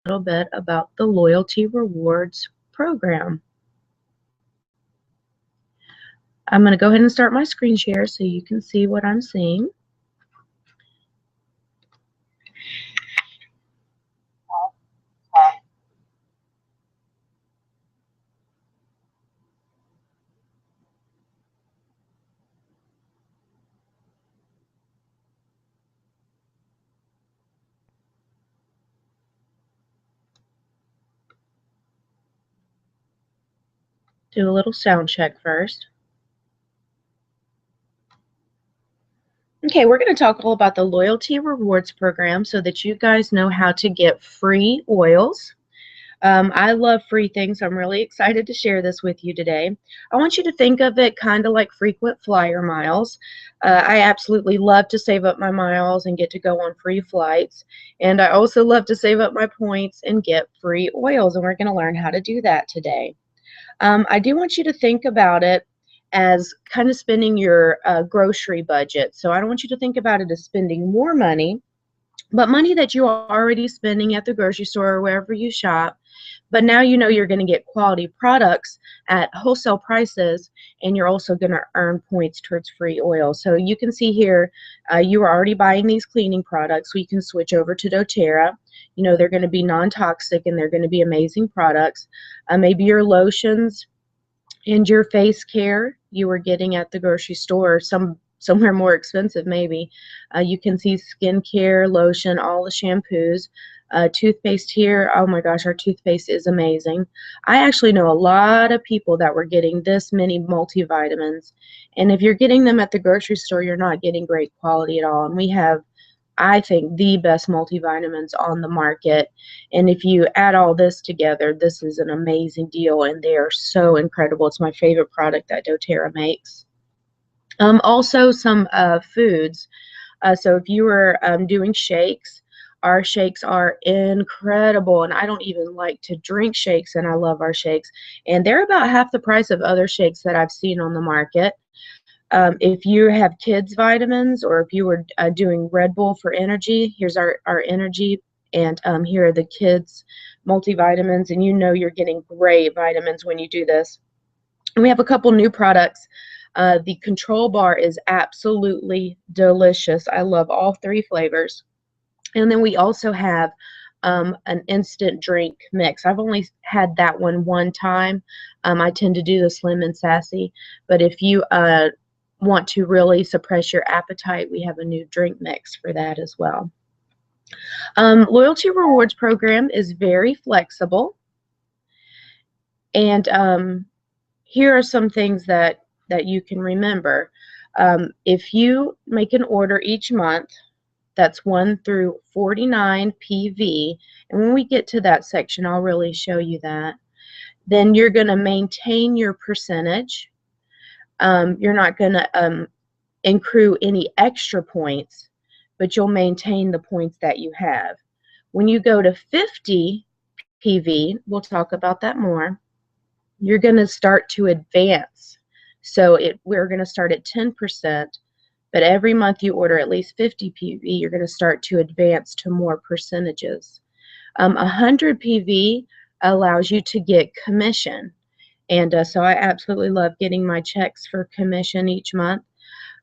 little bit about the Loyalty Rewards program. I'm going to go ahead and start my screen share so you can see what I'm seeing. Do a little sound check first. Okay, we're going to talk all about the Loyalty Rewards program so that you guys know how to get free oils. I love free things. I'm really excited to share this with you today. I want you to think of it kind of like frequent flyer miles. I absolutely love to save up my miles and get to go on free flights. And I also love to save up my points and get free oils. And we're going to learn how to do that today. I do want you to think about it as kind of spending your grocery budget. So I don't want you to think about it as spending more money, but money that you are already spending at the grocery store or wherever you shop. But now you know you're going to get quality products at wholesale prices, and you're also going to earn points towards free oil. So you can see here, you are already buying these cleaning products, so you can switch over to doTERRA. You know they're going to be non-toxic and they're going to be amazing products. Maybe your lotions and your face care you were getting at the grocery store, somewhere more expensive maybe. You can see skincare, lotion, all the shampoos. Toothpaste here, oh my gosh, our toothpaste is amazing. I actually know a lot of people that were getting this many multivitamins, and if you're getting them at the grocery store, you're not getting great quality at all. And we have, I think, the best multivitamins on the market. And if you add all this together, this is an amazing deal, and they are so incredible. It's my favorite product that doTERRA makes. Also some foods. So if you were doing shakes, our shakes are incredible, and I don't even like to drink shakes, and I love our shakes. And they're about half the price of other shakes that I've seen on the market. If you have kids vitamins, or if you were doing Red Bull for energy, here's our energy, and here are the kids multivitamins, and you know you're getting great vitamins when you do this. And we have a couple new products. The control bar is absolutely delicious. I love all three flavors. And then we also have an instant drink mix. I've only had that one time. I tend to do the Slim and Sassy, but if you want to really suppress your appetite, we have a new drink mix for that as well. Loyalty Rewards program is very flexible, and here are some things that you can remember. If you make an order each month, that's 1 through 49 PV, and when we get to that section, I'll really show you that. Then you're going to maintain your percentage. You're not going to accrue any extra points, but you'll maintain the points that you have. When you go to 50 PV, we'll talk about that more, you're going to start to advance. So we're going to start at 10%, but every month you order at least 50 PV, you're going to start to advance to more percentages. 100 PV allows you to get commission, and so I absolutely love getting my checks for commission each month.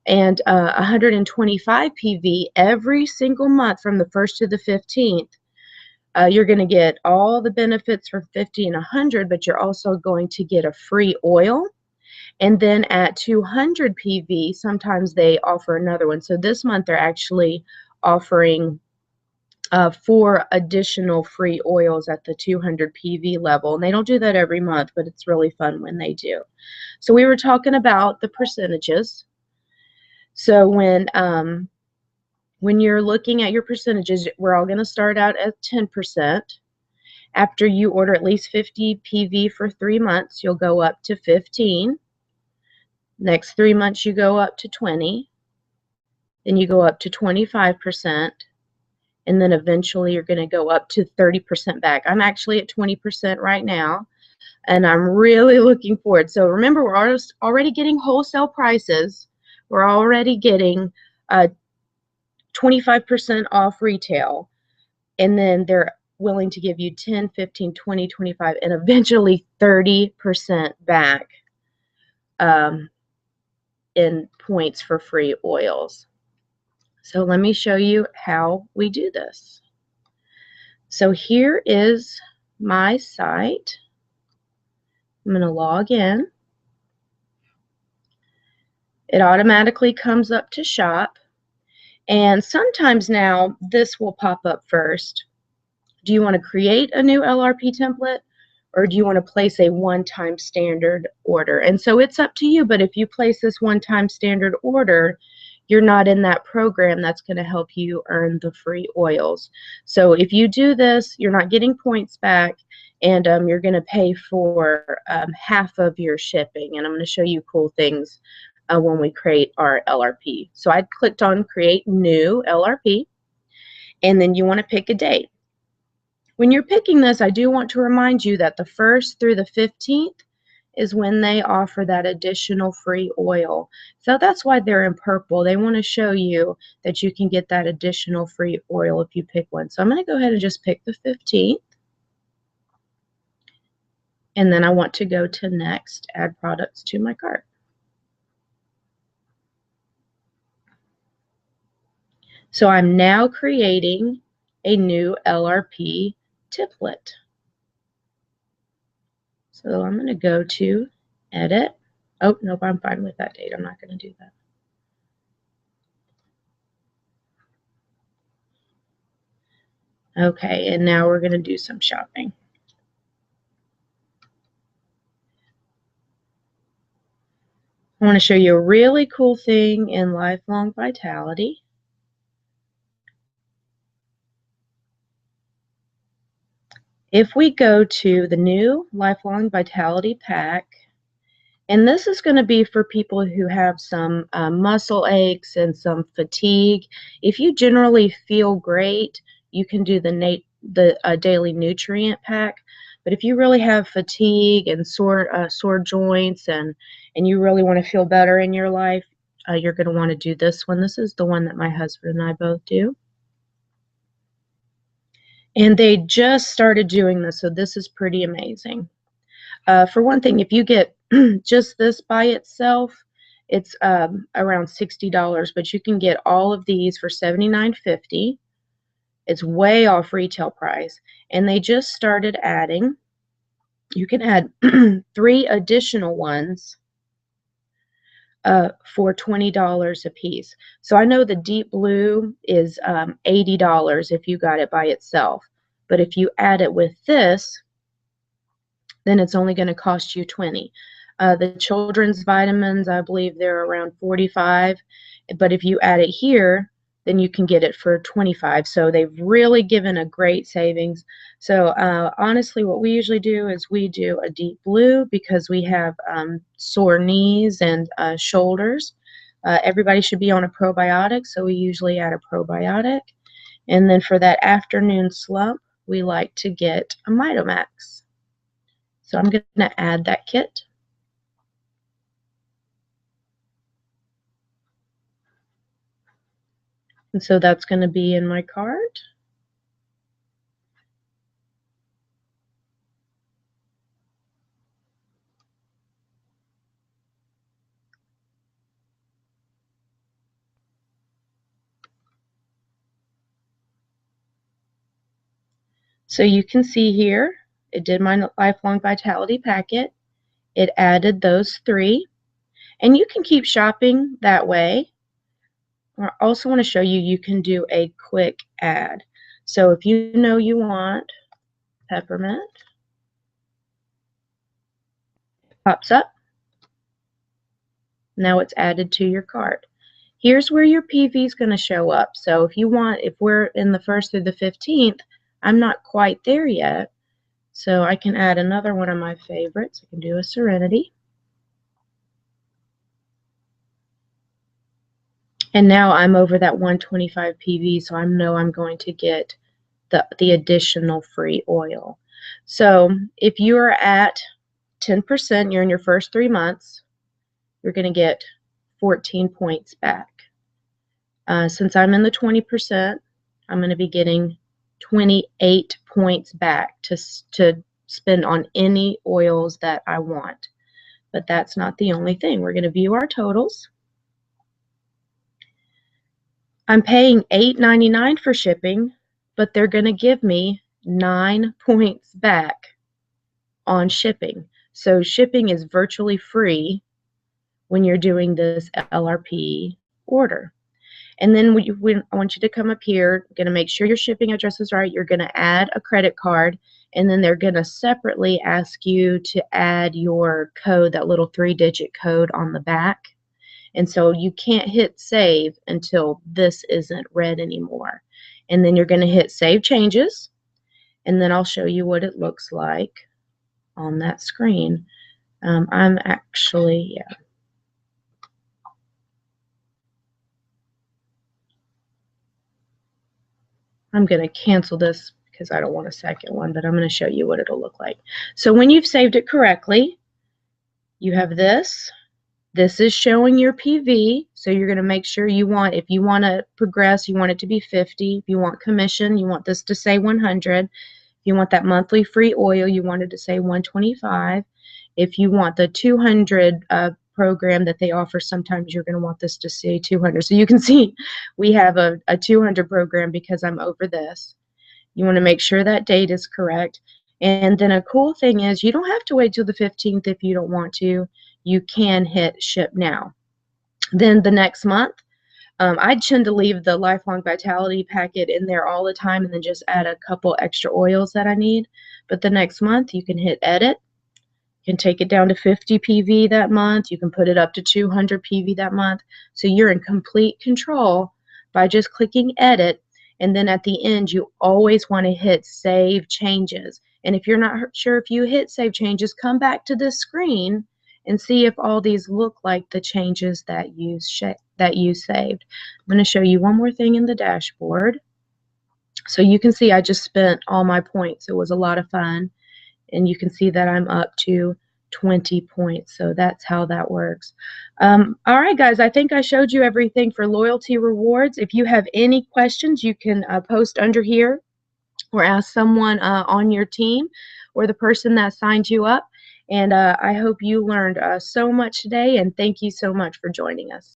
And 125 PV every single month from the 1st to the 15th. You're going to get all the benefits for 50 and 100, but you're also going to get a free oil. And then at 200 PV, sometimes they offer another one. So this month they're actually offering 4 additional free oils at the 200 PV level. And they don't do that every month, but it's really fun when they do. So we were talking about the percentages. So when you're looking at your percentages, we're all going to start out at 10%. After you order at least 50 PV for 3 months, you'll go up to 15. Next 3 months, you go up to 20. Then you go up to 25. And then eventually you're going to go up to 30% back. I'm actually at 20% right now, and I'm really looking forward. So remember, we're already getting wholesale prices. We're already getting 25% off retail, and then willing to give you 10, 15, 20, 25, and eventually 30% back in points for free oils. So let me show you how we do this. So here is my site. I'm going to log in. It automatically comes up to shop. And sometimes now this will pop up first. Do you want to create a new LRP template, or do you want to place a one-time standard order? And so it's up to you, but if you place this one-time standard order, you're not in that program that's going to help you earn the free oils. So if you do this, you're not getting points back, and you're going to pay for half of your shipping. And I'm going to show you cool things when we create our LRP. So I clicked on Create New LRP, and then you want to pick a date. When you're picking this, I do want to remind you that the 1st through the 15th is when they offer that additional free oil. So that's why they're in purple. They want to show you that you can get that additional free oil if you pick one. So I'm going to go ahead and just pick the 15th. And then I want to go to Next, Add Products to my cart. So I'm now creating a new LRP template. So I'm going to go to Edit. Oh, nope, I'm fine with that date. I'm not going to do that. Okay, and now we're going to do some shopping. I want to show you a really cool thing in Lifelong Vitality. If we go to the new Lifelong Vitality Pack, and this is going to be for people who have some muscle aches and some fatigue. If you generally feel great, you can do the daily nutrient pack. But if you really have fatigue and sore joints and you really want to feel better in your life, you're going to want to do this one. This is the one that my husband and I both do. And they just started doing this, so this is pretty amazing. For one thing, if you get just this by itself, it's around $60, but you can get all of these for $79.50. It's way off retail price, and they just started adding. You can add 3 additional ones for $20 a piece. So I know the deep blue is $80 if you got it by itself, but if you add it with this, then it's only going to cost you $20. The children's vitamins, I believe they're around $45, but if you add it here, then you can get it for $25. So they've really given a great savings. So honestly, what we usually do is we do a deep blue because we have sore knees and shoulders. Everybody should be on a probiotic, so we usually add a probiotic. And then for that afternoon slump, we like to get a Mitomax. So I'm going to add that kit. And so that's going to be in my cart. So you can see here, it did my Lifelong Vitality packet. It added those 3. And you can keep shopping that way. I also want to show you, you can do a quick add. So if you know you want peppermint, it pops up. Now it's added to your cart. Here's where your PV is going to show up. So if you want, if we're in the 1st through the 15th, I'm not quite there yet. So I can add another one of my favorites. I can do a Serenity. And now I'm over that 125 PV, so I know I'm going to get the additional free oil. So if you're at 10%, you're in your first 3 months, you're going to get 14 points back. Since I'm in the 20%, I'm going to be getting 28 points back to spend on any oils that I want. But that's not the only thing. We're going to view our totals. I'm paying $8.99 for shipping, but they're going to give me 9 points back on shipping. So shipping is virtually free when you're doing this LRP order. And then I want you to come up here. You're going to make sure your shipping address is right. You're going to add a credit card, and then they're going to separately ask you to add your code, that little 3-digit code on the back. And so you can't hit save until this isn't red anymore. And then you're going to hit save changes, and then I'll show you what it looks like on that screen. I'm actually, yeah. I'm going to cancel this because I don't want a second one, but I'm going to show you what it'll look like. So when you've saved it correctly, you have this. This is showing your PV, so you're going to make sure you want, if you want to progress, you want it to be 50. If you want commission, you want this to say 100. If you want that monthly free oil, you want it to say 125. If you want the 200 program that they offer, sometimes you're going to want this to say 200. So you can see we have a 200 program because I'm over this. You want to make sure that date is correct. And then a cool thing is you don't have to wait till the 15th if you don't want to. You can hit ship now. Then the next month, I tend to leave the Lifelong Vitality packet in there all the time and then just add a couple extra oils that I need. But the next month, you can hit edit. You can take it down to 50 PV that month. You can put it up to 200 PV that month. So you're in complete control by just clicking edit. And then at the end, you always want to hit save changes. And if you're not sure if you hit save changes, come back to this screen and see if all these look like the changes that you saved. I'm going to show you one more thing in the dashboard. So you can see I just spent all my points. It was a lot of fun. And you can see that I'm up to 20 points. So that's how that works. All right, guys, I think I showed you everything for loyalty rewards. If you have any questions, you can post under here or ask someone on your team or the person that signed you up. And I hope you learned so much today, and thank you so much for joining us.